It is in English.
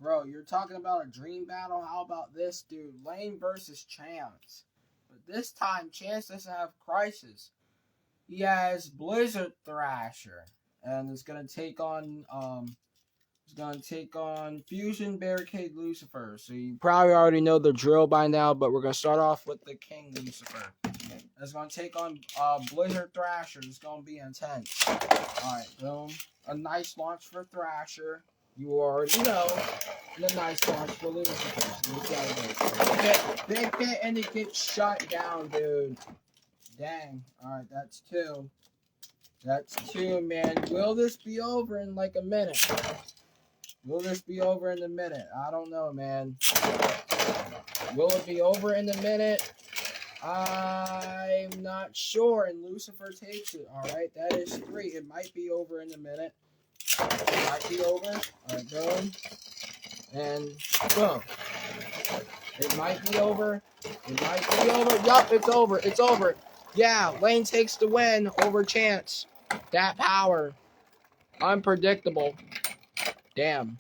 Bro, you're talking about a dream battle? How about this, dude? Lane versus Chance. But this time, Chance doesn't have Crisis. He has Blizzard Thrasher. And it's gonna take on Fusion, Barricade, Lucifer. So you probably already know the drill by now, but we're gonna start off with the King Lucifer. It's gonna take on Blizzard Thrasher. It's gonna be intense. Alright, boom. A nice launch for Thrasher. You already know. And a nice launch for Lucifer. Big hit and it gets shut down, dude. Dang. Alright, that's two. That's two, man. Will this be over in like a minute? Will this be over in a minute? I don't know, man. Will it be over in a minute? I'm not sure. And Lucifer takes it. Alright, that is three. It might be over in a minute. It might be over. Alright, boom. And boom. It might be over. It might be over. Yup, it's over. It's over. Yeah, Lane takes the win over Chance. That power. Unpredictable. Damn.